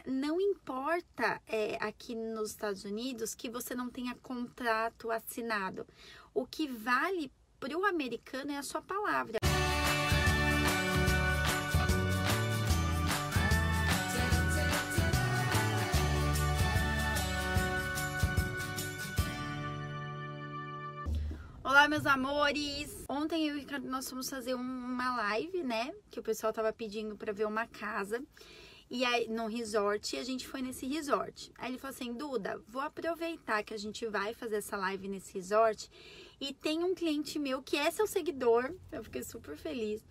não importa aqui nos Estados Unidos que você não tenha contrato assinado. O que vale para o americano é a sua palavra. Olá, meus amores! Ontem eu e o Ricardo, nós fomos fazer uma live, né? Que o pessoal tava pedindo pra ver uma casa. E aí, num resort, e a gente foi nesse resort. Aí ele falou assim, Duda, vou aproveitar que a gente vai fazer essa live nesse resort. E tem um cliente meu que é seu seguidor, eu fiquei super feliz,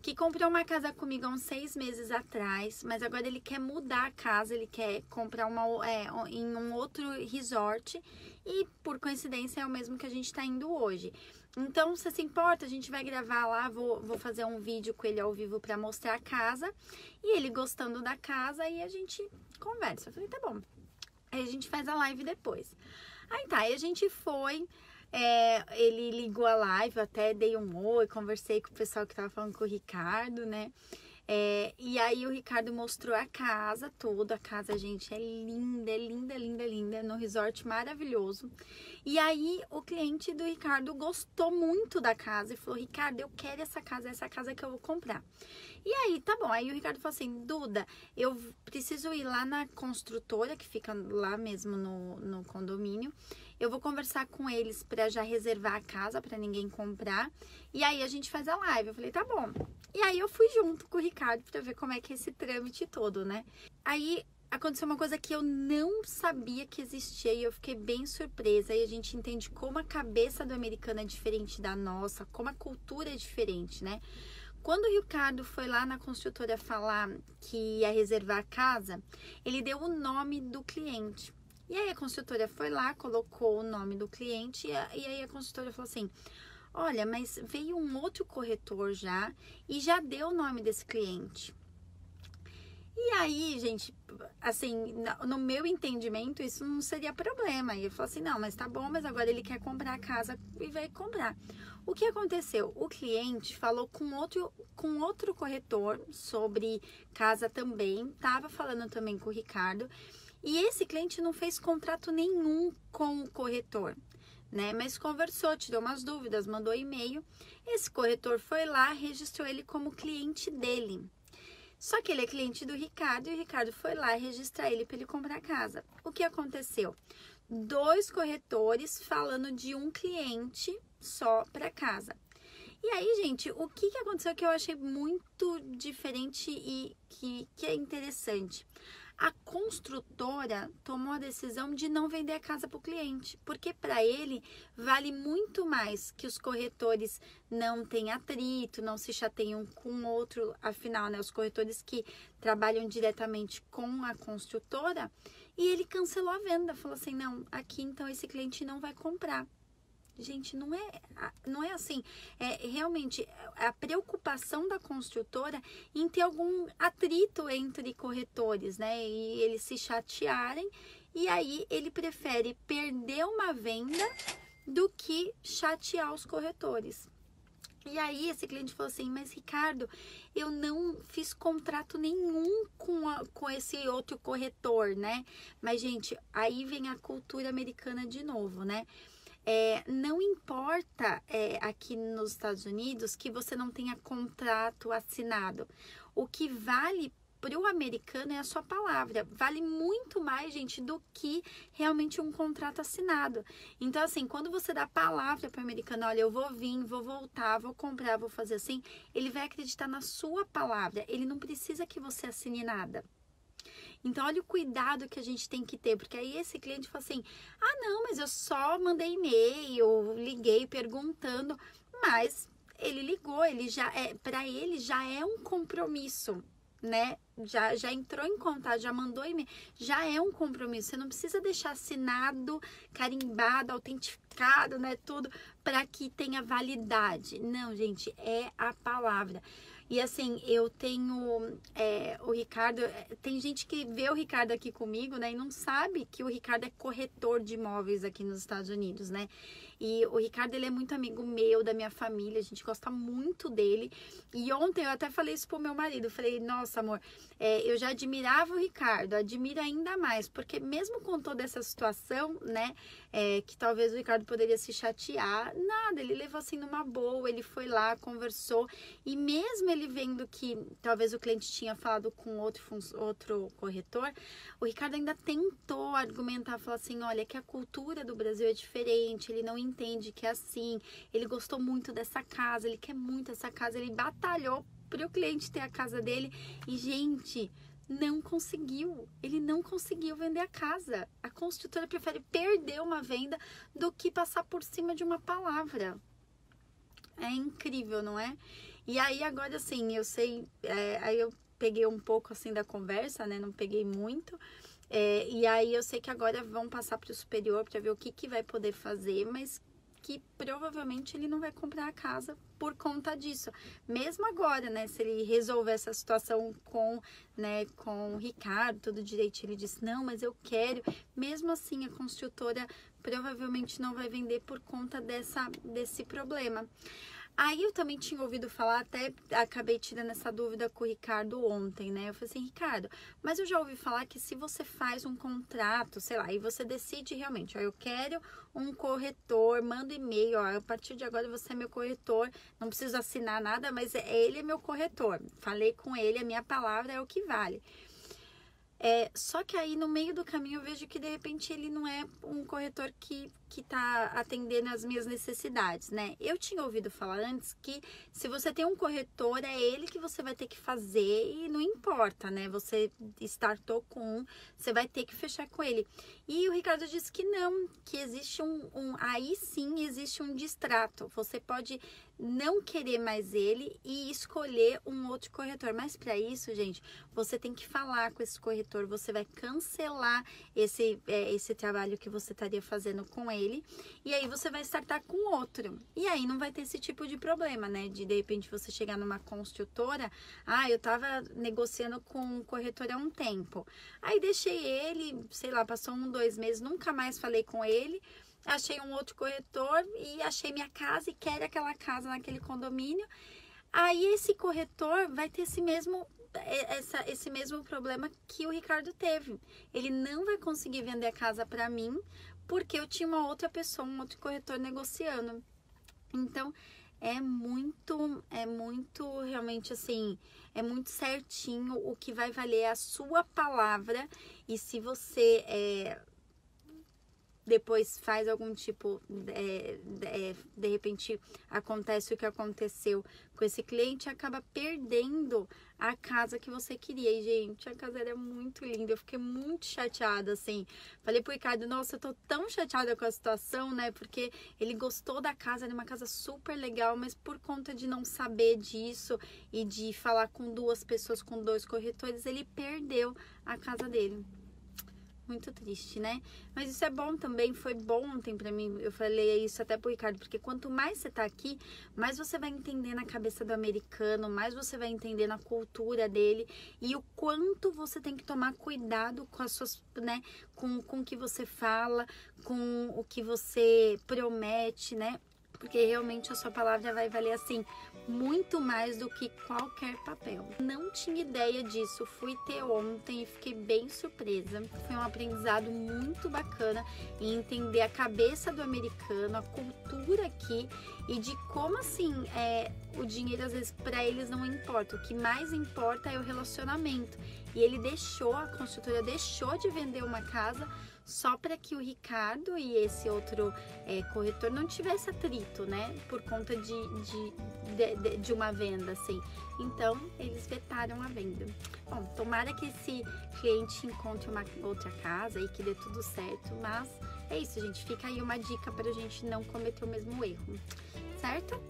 que comprou uma casa comigo há uns 6 meses atrás, mas agora ele quer mudar a casa, ele quer comprar em um outro resort e, por coincidência, é o mesmo que a gente tá indo hoje. Então, se importa, a gente vai gravar lá, vou fazer um vídeo com ele ao vivo pra mostrar a casa e ele gostando da casa e a gente conversa. Eu falei, tá bom. Aí a gente faz a live depois. Aí tá, aí a gente foi... ele ligou a live, eu até dei um oi, conversei com o pessoal que tava falando com o Ricardo, né? E aí o Ricardo mostrou a casa toda. A casa, gente, é linda, linda, linda, linda, no resort maravilhoso. E aí o cliente do Ricardo gostou muito da casa e falou, Ricardo, eu quero essa casa que eu vou comprar. E aí, tá bom, aí o Ricardo falou assim, Duda, eu preciso ir lá na construtora, que fica lá mesmo no condomínio. Eu vou conversar com eles pra já reservar a casa, pra ninguém comprar. E aí a gente faz a live. Eu falei, tá bom. E aí eu fui junto com o Ricardo pra ver como é que é esse trâmite todo, né? Aí aconteceu uma coisa que eu não sabia que existia e eu fiquei bem surpresa. E a gente entende como a cabeça do americano é diferente da nossa, como a cultura é diferente, né? Quando o Ricardo foi lá na construtora falar que ia reservar a casa, ele deu o nome do cliente. E aí a construtora foi lá, colocou o nome do cliente e aí a construtora falou assim, olha, mas veio um outro corretor já e já deu o nome desse cliente. E aí, gente, assim, no meu entendimento, isso não seria problema. E eu falei assim, não, mas tá bom, mas agora ele quer comprar a casa e vai comprar. O que aconteceu? O cliente falou com outro corretor sobre casa também, tava falando também com o Ricardo. E esse cliente não fez contrato nenhum com o corretor, né? Mas conversou, tirou umas dúvidas, mandou e-mail. Esse corretor foi lá, registrou ele como cliente dele. Só que ele é cliente do Ricardo e o Ricardo foi lá registrar ele para ele comprar a casa. O que aconteceu? 2 corretores falando de um cliente só para casa. E aí, gente, o que aconteceu que eu achei muito diferente e que é interessante? A construtora tomou a decisão de não vender a casa para o cliente, porque para ele vale muito mais que os corretores não tenham atrito, não se chateiam com o outro, afinal, né, os corretores que trabalham diretamente com a construtora, e ele cancelou a venda, falou assim, não, aqui então esse cliente não vai comprar. Gente, não é assim, realmente a preocupação da construtora em ter algum atrito entre corretores, né, e eles se chatearem, e aí ele prefere perder uma venda do que chatear os corretores. E aí esse cliente falou assim, mas Ricardo, eu não fiz contrato nenhum com esse outro corretor, né, mas gente, aí vem a cultura americana de novo, né. Não importa aqui nos Estados Unidos que você não tenha contrato assinado. O que vale para o americano é a sua palavra. Vale muito mais, gente, do que realmente um contrato assinado. Então, assim, quando você dá palavra para o americano, olha, eu vou vir, vou voltar, vou comprar, vou fazer assim, ele vai acreditar na sua palavra. Ele não precisa que você assine nada. Então, olha o cuidado que a gente tem que ter, porque aí esse cliente fala assim, ah, não, mas eu só mandei e-mail, liguei perguntando, mas ele ligou, para ele já é um compromisso, né? Já entrou em contato, já mandou e-mail, já é um compromisso. Você não precisa deixar assinado, carimbado, autenticado, né? Tudo para que tenha validade. Não, gente, é a palavra. E assim, eu tenho o Ricardo, tem gente que vê o Ricardo aqui comigo, né, e não sabe que o Ricardo é corretor de imóveis aqui nos Estados Unidos, né? E o Ricardo, ele é muito amigo meu, da minha família, a gente gosta muito dele. E ontem eu até falei isso pro meu marido, eu falei, nossa, amor, eu já admirava o Ricardo, admiro ainda mais, porque mesmo com toda essa situação, né, que talvez o Ricardo poderia se chatear, nada, ele levou assim numa boa, ele foi lá, conversou, e mesmo ele vendo que talvez o cliente tinha falado com outro corretor, o Ricardo ainda tentou argumentar, falar assim, olha, que a cultura do Brasil é diferente, ele não entende que é assim, ele gostou muito dessa casa, ele quer muito essa casa, ele batalhou para o cliente ter a casa dele e, gente, não conseguiu, ele não conseguiu vender a casa. A construtora prefere perder uma venda do que passar por cima de uma palavra. É incrível, não é? E aí agora assim, eu sei, aí eu peguei um pouco assim da conversa, né? Não peguei muito. E aí eu sei que agora vão passar para o superior para ver o que vai poder fazer, mas que provavelmente ele não vai comprar a casa por conta disso. Mesmo agora, né, se ele resolver essa situação com o Ricardo, tudo direitinho, ele disse, não, mas eu quero. Mesmo assim, a construtora provavelmente não vai vender por conta desse problema. Aí eu também tinha ouvido falar, até acabei tirando essa dúvida com o Ricardo ontem, né? Eu falei assim, Ricardo, mas eu já ouvi falar que se você faz um contrato, sei lá, e você decide realmente, ó, eu quero um corretor, manda e-mail, ó, a partir de agora você é meu corretor, não preciso assinar nada, mas ele é meu corretor. Falei com ele, a minha palavra é o que vale. Só que aí no meio do caminho eu vejo que de repente ele não é um corretor que tá atendendo as minhas necessidades, né? Eu tinha ouvido falar antes que se você tem um corretor, é ele que você vai ter que fazer e não importa, né? Você startou com um, você vai ter que fechar com ele. E o Ricardo disse que não, que existe aí sim existe um distrato. Você pode não querer mais ele e escolher um outro corretor. Mas para isso, gente, você tem que falar com esse corretor, você vai cancelar esse trabalho que você estaria fazendo com ele, e aí você vai startar com outro. E aí não vai ter esse tipo de problema, né? De repente você chegar numa construtora, eu tava negociando com um corretor há um tempo. Aí deixei ele, sei lá, passou 2 meses, nunca mais falei com ele. Achei um outro corretor e achei minha casa e quero aquela casa naquele condomínio. Aí esse corretor vai ter esse mesmo problema que o Ricardo teve. Ele não vai conseguir vender a casa para mim porque eu tinha uma outra pessoa, um outro corretor negociando. Então, é muito realmente assim, é muito certinho o que vai valer a sua palavra. E se você depois faz algum tipo, de repente acontece o que aconteceu com esse cliente, acaba perdendo a casa que você queria. E, gente, a casa era muito linda, eu fiquei muito chateada, assim. Falei pro Ricardo, nossa, eu tô tão chateada com a situação, né, porque ele gostou da casa, era uma casa super legal, mas por conta de não saber disso e de falar com 2 pessoas, com 2 corretores, ele perdeu a casa dele. Muito triste, né? Mas isso é bom também, foi bom ontem pra mim. Eu falei isso até pro Ricardo, porque quanto mais você tá aqui, mais você vai entender na cabeça do americano, mais você vai entender na cultura dele e o quanto você tem que tomar cuidado com as suas, né? Com o que você fala, com o que você promete, né? Porque realmente a sua palavra vai valer assim muito mais do que qualquer papel. Não tinha ideia disso, fui ter ontem e fiquei bem surpresa. Foi um aprendizado muito bacana em entender a cabeça do americano, a cultura aqui e de como assim o dinheiro às vezes para eles não importa. O que mais importa é o relacionamento. E ele a construtora deixou de vender uma casa só para que o Ricardo e esse outro corretor não tivesse atrito, né? Por conta de uma venda, assim. Então, eles vetaram a venda. Bom, tomara que esse cliente encontre uma outra casa e que dê tudo certo. Mas é isso, gente. Fica aí uma dica para a gente não cometer o mesmo erro, certo?